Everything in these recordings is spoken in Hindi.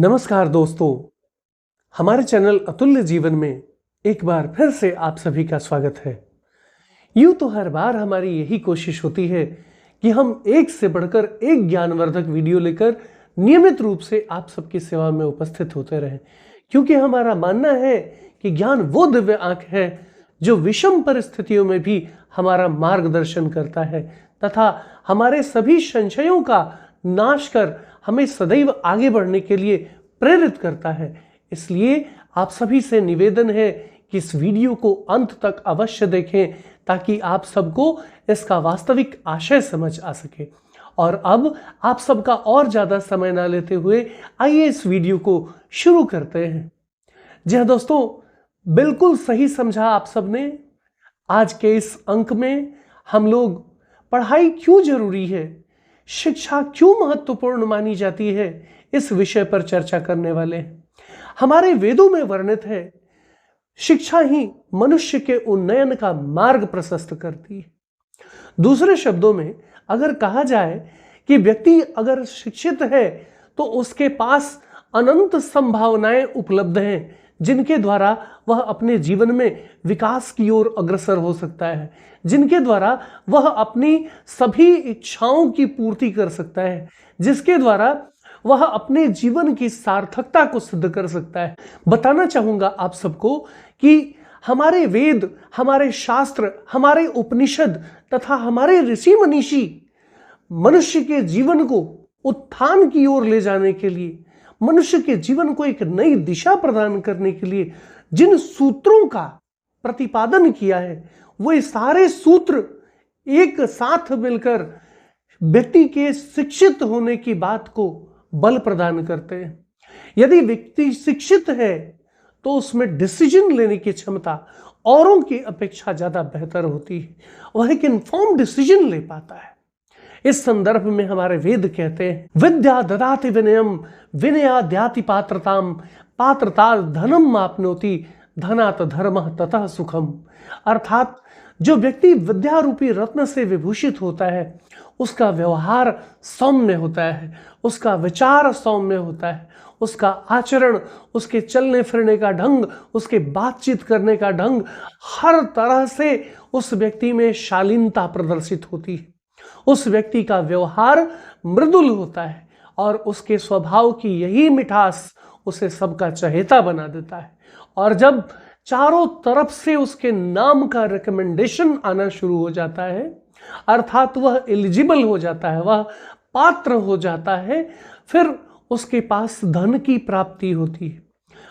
नमस्कार दोस्तों, हमारे चैनल अतुल्य जीवन में एक बार फिर से आप सभी का स्वागत है। यूं तो हर बार हमारी यही कोशिश होती है कि हम एक से बढ़कर एक ज्ञानवर्धक वीडियो लेकर नियमित रूप से आप सबकी सेवा में उपस्थित होते रहें, क्योंकि हमारा मानना है कि ज्ञान वो दिव्य आंख है जो विषम परिस्थितियों में भी हमारा मार्गदर्शन करता है तथा हमारे सभी संशयों का नाश कर हमें सदैव आगे बढ़ने के लिए प्रेरित करता है। इसलिए आप सभी से निवेदन है कि इस वीडियो को अंत तक अवश्य देखें ताकि आप सबको इसका वास्तविक आशय समझ आ सके। और अब आप सबका और ज्यादा समय ना लेते हुए आइए इस वीडियो को शुरू करते हैं। जी हाँ दोस्तों, बिल्कुल सही समझा आप सबने। आज के इस अंक में हम लोग पढ़ाई क्यों जरूरी है, शिक्षा क्यों महत्वपूर्ण मानी जाती है, इस विषय पर चर्चा करने वाले हैं। हमारे वेदों में वर्णित है, शिक्षा ही मनुष्य के उन्नयन का मार्ग प्रशस्त करती है। दूसरे शब्दों में अगर कहा जाए कि व्यक्ति अगर शिक्षित है तो उसके पास अनंत संभावनाएं उपलब्ध हैं जिनके द्वारा वह अपने जीवन में विकास की ओर अग्रसर हो सकता है, जिनके द्वारा वह अपनी सभी इच्छाओं की पूर्ति कर सकता है, जिसके द्वारा वह अपने जीवन की सार्थकता को सिद्ध कर सकता है। बताना चाहूंगा आप सबको कि हमारे वेद, हमारे शास्त्र, हमारे उपनिषद तथा हमारे ऋषि मनीषी मनुष्य के जीवन को उत्थान की ओर ले जाने के लिए, मनुष्य के जीवन को एक नई दिशा प्रदान करने के लिए जिन सूत्रों का प्रतिपादन किया है, वो सारे सूत्र एक साथ मिलकर व्यक्ति के शिक्षित होने की बात को बल प्रदान करते हैं। यदि व्यक्ति शिक्षित है तो उसमें डिसीजन लेने की क्षमता औरों की अपेक्षा ज्यादा बेहतर होती है, वह एक इन्फॉर्म डिसीजन ले पाता है। इस संदर्भ में हमारे वेद कहते हैं, विद्या ददाति विनयम विनयाद्याति पात्रताम पात्रता धनम आपनोति धनात् धर्मः ततः सुखम। अर्थात जो व्यक्ति विद्या रूपी रत्न से विभूषित होता है उसका व्यवहार सौम्य होता है, उसका विचार सौम्य होता है, उसका आचरण, उसके चलने फिरने का ढंग, उसके बातचीत करने का ढंग, हर तरह से उस व्यक्ति में शालीनता प्रदर्शित होती है। उस व्यक्ति का व्यवहार मृदुल होता है और उसके स्वभाव की यही मिठास उसे सबका चहेता बना देता है। और जब चारों तरफ से उसके नाम का रिकमेंडेशन आना शुरू हो जाता है, अर्थात वह एलिजिबल हो जाता है, वह पात्र हो जाता है, फिर उसके पास धन की प्राप्ति होती है।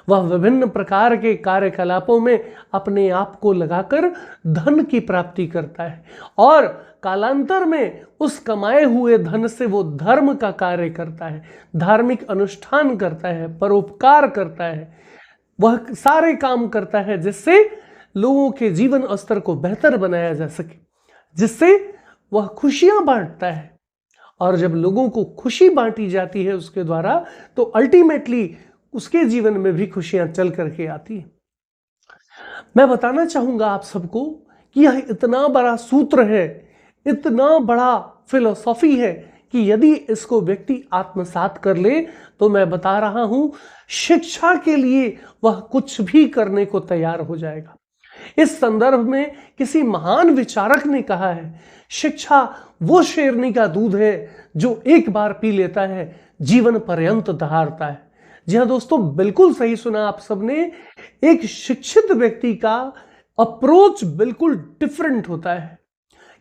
वह विभिन्न प्रकार के कार्यकलापों में अपने आप को लगाकर धन की प्राप्ति करता है और कालांतर में उस कमाए हुए धन से वो धर्म का कार्य करता है, धार्मिक अनुष्ठान करता है, परोपकार करता है, वह सारे काम करता है जिससे लोगों के जीवन स्तर को बेहतर बनाया जा सके, जिससे वह खुशियां बांटता है। और जब लोगों को खुशी बांटी जाती है उसके द्वारा, तो अल्टीमेटली उसके जीवन में भी खुशियां चल करके आती हैं। मैं बताना चाहूंगा आप सबको कि यह इतना बड़ा सूत्र है, इतना बड़ा फिलॉसफी है कि यदि इसको व्यक्ति आत्मसात कर ले तो मैं बता रहा हूं, शिक्षा के लिए वह कुछ भी करने को तैयार हो जाएगा। इस संदर्भ में किसी महान विचारक ने कहा है, शिक्षा वो शेरनी का दूध है जो एक बार पी लेता है जीवन पर्यंत दहाड़ता है। जी हाँ दोस्तों, बिल्कुल सही सुना आप सबने। एक शिक्षित व्यक्ति का अप्रोच बिल्कुल डिफरेंट होता है।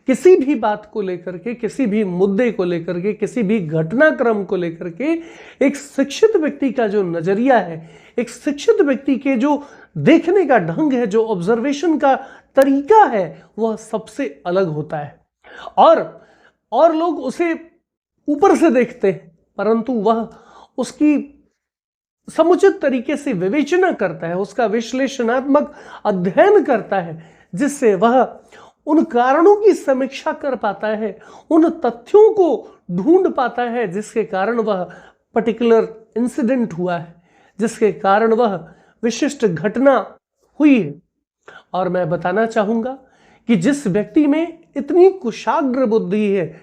किसी भी बात को लेकर के, किसी भी मुद्दे को लेकर के, किसी भी घटनाक्रम को लेकर के एक शिक्षित व्यक्ति का जो नजरिया है, एक शिक्षित व्यक्ति के जो देखने का ढंग है, जो ऑब्जर्वेशन का तरीका है, वह सबसे अलग होता है। और लोग उसे ऊपर से देखते हैं, परंतु वह उसकी समुचित तरीके से विवेचना करता है, उसका विश्लेषणात्मक अध्ययन करता है, जिससे वह उन कारणों की समीक्षा कर पाता है, उन तथ्यों को ढूंढ पाता है जिसके कारण वह पर्टिकुलर इंसिडेंट हुआ है, जिसके कारण वह विशिष्ट घटना हुई है। और मैं बताना चाहूंगा कि जिस व्यक्ति में इतनी कुशाग्र बुद्धि है,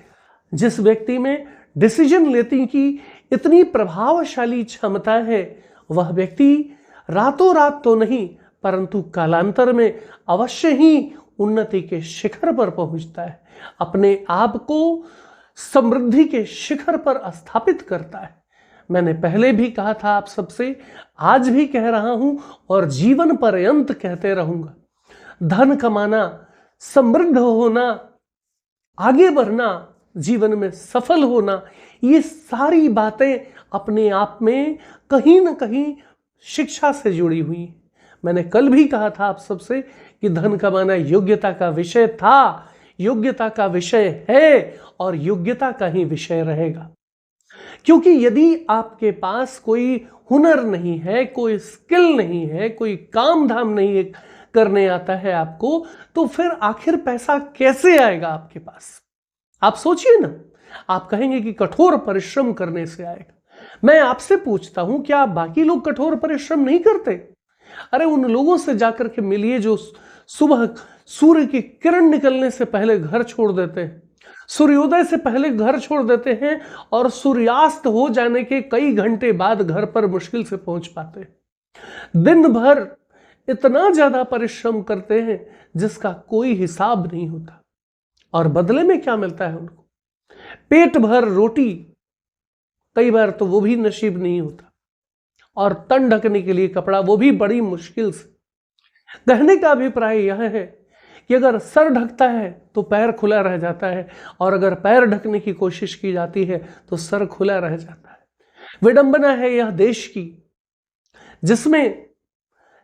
जिस व्यक्ति में डिसीजन लेने की इतनी प्रभावशाली क्षमता है, वह व्यक्ति रातों रात तो नहीं परंतु कालांतर में अवश्य ही उन्नति के शिखर पर पहुंचता है, अपने आप को समृद्धि के शिखर पर स्थापित करता है। मैंने पहले भी कहा था आप सबसे, आज भी कह रहा हूं और जीवन पर्यंत कहते रहूंगा, धन कमाना, समृद्ध होना, आगे बढ़ना, जीवन में सफल होना, ये सारी बातें अपने आप में कहीं ना कहीं शिक्षा से जुड़ी हुई हैं। मैंने कल भी कहा था आप सबसे कि धन कमाना योग्यता का विषय था, योग्यता का विषय है और योग्यता का ही विषय रहेगा। क्योंकि यदि आपके पास कोई हुनर नहीं है, कोई स्किल नहीं है, कोई काम धाम नहीं करने आता है आपको, तो फिर आखिर पैसा कैसे आएगा आपके पास? आप सोचिए ना। आप कहेंगे कि कठोर परिश्रम करने से आएगा। मैं आपसे पूछता हूं, क्या बाकी लोग कठोर परिश्रम नहीं करते? अरे उन लोगों से जाकर के मिलिए जो सुबह सूर्य की किरण निकलने से पहले घर छोड़ देते हैं, सूर्योदय से पहले घर छोड़ देते हैं और सूर्यास्त हो जाने के कई घंटे बाद घर पर मुश्किल से पहुंच पाते हैं। दिन भर इतना ज्यादा परिश्रम करते हैं जिसका कोई हिसाब नहीं होता, और बदले में क्या मिलता है उनको? पेट भर रोटी, कई बार तो वो भी नसीब नहीं होता, और तन ढकने के लिए कपड़ा, वो भी बड़ी मुश्किल से। कहने का अभिप्राय यह है कि अगर सर ढकता है तो पैर खुला रह जाता है, और अगर पैर ढकने की कोशिश की जाती है तो सर खुला रह जाता है। विडंबना है यह देश की, जिसमें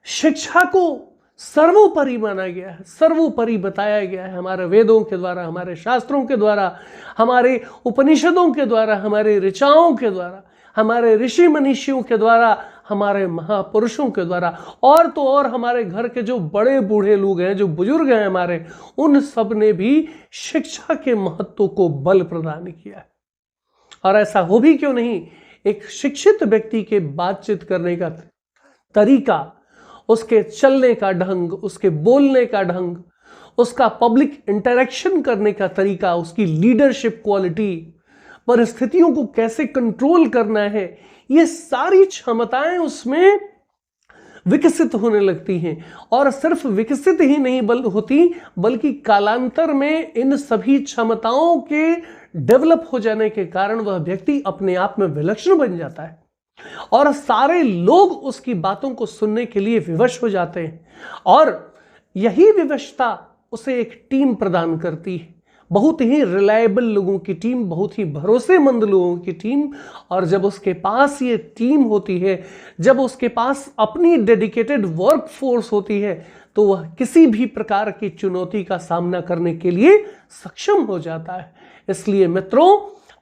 शिक्षा को सर्वोपरि माना गया है, सर्वोपरि बताया गया है हमारे वेदों के द्वारा, हमारे शास्त्रों के द्वारा, हमारे उपनिषदों के द्वारा, हमारे ऋचाओं के द्वारा, हमारे ऋषि मनीषियों के द्वारा, हमारे महापुरुषों के द्वारा, और तो और हमारे घर के जो बड़े बूढ़े लोग हैं, जो बुजुर्ग हैं हमारे, उन सब ने भी शिक्षा के महत्व को बल प्रदान किया है। और ऐसा हो भी क्यों नहीं, एक शिक्षित व्यक्ति के बातचीत करने का तरीका, उसके चलने का ढंग, उसके बोलने का ढंग, उसका पब्लिक इंटरेक्शन करने का तरीका, उसकी लीडरशिप क्वालिटी, परिस्थितियों को कैसे कंट्रोल करना है, ये सारी क्षमताएं उसमें विकसित होने लगती हैं। और सिर्फ विकसित ही नहीं होती, बल्कि कालांतर में इन सभी क्षमताओं के डेवलप हो जाने के कारण वह व्यक्ति अपने आप में विलक्षण बन जाता है, और सारे लोग उसकी बातों को सुनने के लिए विवश हो जाते हैं। और यही विवशता उसे एक टीम प्रदान करती है, बहुत ही रिलायबल लोगों की टीम, बहुत ही भरोसेमंद लोगों की टीम। और जब उसके पास ये टीम होती है, जब उसके पास अपनी डेडिकेटेड वर्क फोर्स होती है, तो वह किसी भी प्रकार की चुनौती का सामना करने के लिए सक्षम हो जाता है। इसलिए मित्रों,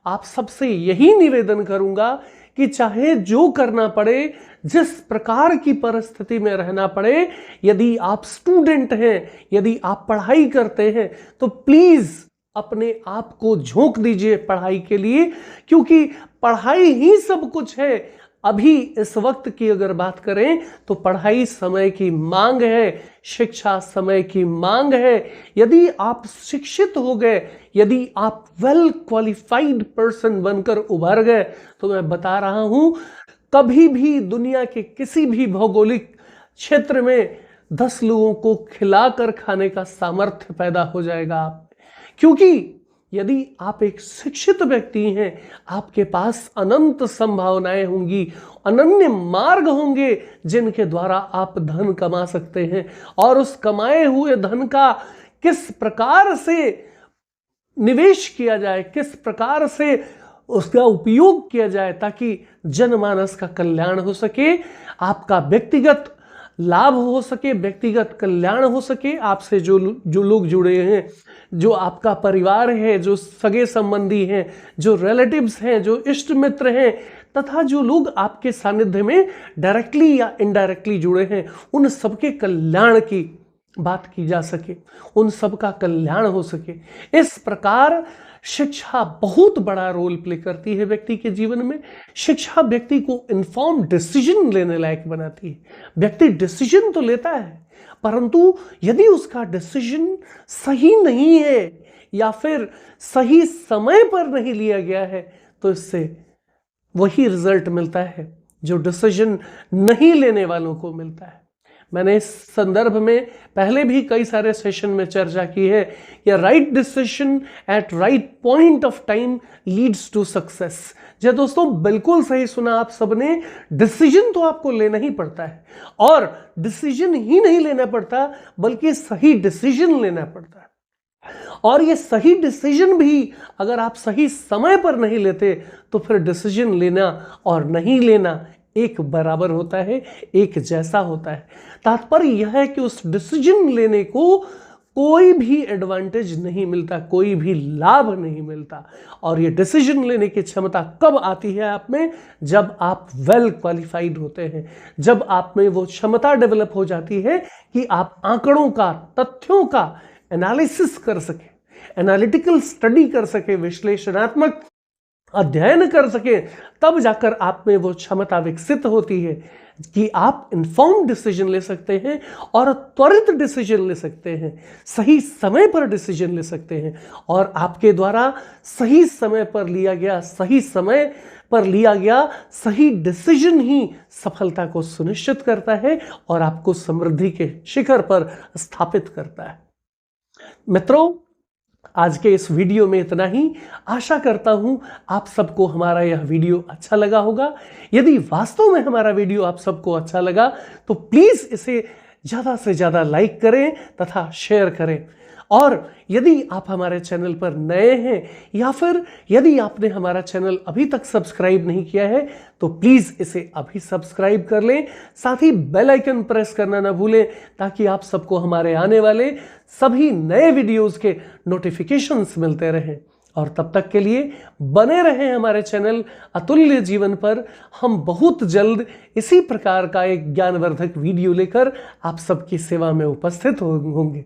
आप सबसे यही निवेदन करूंगा कि चाहे जो करना पड़े, जिस प्रकार की परिस्थिति में रहना पड़े, यदि आप स्टूडेंट हैं, यदि आप पढ़ाई करते हैं, तो प्लीज अपने आप को झोंक दीजिए पढ़ाई के लिए, क्योंकि पढ़ाई ही सब कुछ है। अभी इस वक्त की अगर बात करें तो पढ़ाई समय की मांग है, शिक्षा समय की मांग है। यदि आप शिक्षित हो गए, यदि आप वेल क्वालिफाइड पर्सन बनकर उभर गए, तो मैं बता रहा हूं, कभी भी दुनिया के किसी भी भौगोलिक क्षेत्र में 10 लोगों को खिलाकर खाने का सामर्थ्य पैदा हो जाएगा आप। क्योंकि यदि आप एक शिक्षित व्यक्ति हैं, आपके पास अनंत संभावनाएं होंगी, अनन्य मार्ग होंगे जिनके द्वारा आप धन कमा सकते हैं। और उस कमाए हुए धन का किस प्रकार से निवेश किया जाए, किस प्रकार से उसका उपयोग किया जाए ताकि जनमानस का कल्याण हो सके, आपका व्यक्तिगत लाभ हो सके, व्यक्तिगत कल्याण हो सके, आपसे जो लोग जुड़े हैं, जो आपका परिवार है, जो सगे संबंधी हैं, जो रिलेटिव्स हैं, जो इष्ट मित्र हैं, तथा जो लोग आपके सानिध्य में डायरेक्टली या इनडायरेक्टली जुड़े हैं, उन सबके कल्याण की बात की जा सके, उन सबका कल्याण हो सके। इस प्रकार शिक्षा बहुत बड़ा रोल प्ले करती है व्यक्ति के जीवन में। शिक्षा व्यक्ति को इन्फॉर्म डिसीजन लेने लायक बनाती है। व्यक्ति डिसीजन तो लेता है, परंतु यदि उसका डिसीजन सही नहीं है या फिर सही समय पर नहीं लिया गया है, तो इससे वही रिजल्ट मिलता है जो डिसीजन नहीं लेने वालों को मिलता है। मैंने इस संदर्भ में पहले भी कई सारे सेशन में चर्चा की है कि right decision at right point of time leads to success. जी दोस्तों, बिल्कुल सही सुना आप सबने। डिसीजन तो आपको लेना ही पड़ता है, और डिसीजन ही नहीं लेना पड़ता बल्कि सही डिसीजन लेना पड़ता है। और ये सही डिसीजन भी अगर आप सही समय पर नहीं लेते तो फिर डिसीजन लेना और नहीं लेना एक बराबर होता है, एक जैसा होता है। तात्पर्य यह है कि उस डिसीजन लेने को कोई भी एडवांटेज नहीं मिलता, कोई भी लाभ नहीं मिलता। और ये डिसीजन लेने की क्षमता कब आती है आप में? जब आप वेल क्वालिफाइड होते हैं, जब आप में वो क्षमता डेवलप हो जाती है कि आप आंकड़ों का, तथ्यों का एनालिसिस कर सके, एनालिटिकल स्टडी कर सके, विश्लेषणात्मक अध्ययन कर सके। तब जाकर आप में वो क्षमता विकसित होती है कि आप इन्फॉर्म डिसीजन ले सकते हैं और त्वरित डिसीजन ले सकते हैं, सही समय पर डिसीजन ले सकते हैं। और आपके द्वारा सही समय पर लिया गया सही डिसीजन ही सफलता को सुनिश्चित करता है और आपको समृद्धि के शिखर पर स्थापित करता है। मित्रों, आज के इस वीडियो में इतना ही। आशा करता हूं आप सबको हमारा यह वीडियो अच्छा लगा होगा। यदि वास्तव में हमारा वीडियो आप सबको अच्छा लगा तो प्लीज इसे ज्यादा से ज्यादा लाइक करें तथा शेयर करें। और यदि आप हमारे चैनल पर नए हैं या फिर यदि आपने हमारा चैनल अभी तक सब्सक्राइब नहीं किया है तो प्लीज इसे अभी सब्सक्राइब कर लें। साथ ही बेल आइकन प्रेस करना ना भूलें ताकि आप सबको हमारे आने वाले सभी नए वीडियोस के नोटिफिकेशंस मिलते रहें। और तब तक के लिए बने रहें हमारे चैनल अतुल्य जीवन पर। हम बहुत जल्द इसी प्रकार का एक ज्ञानवर्धक वीडियो लेकर आप सबकी सेवा में उपस्थित होंगे।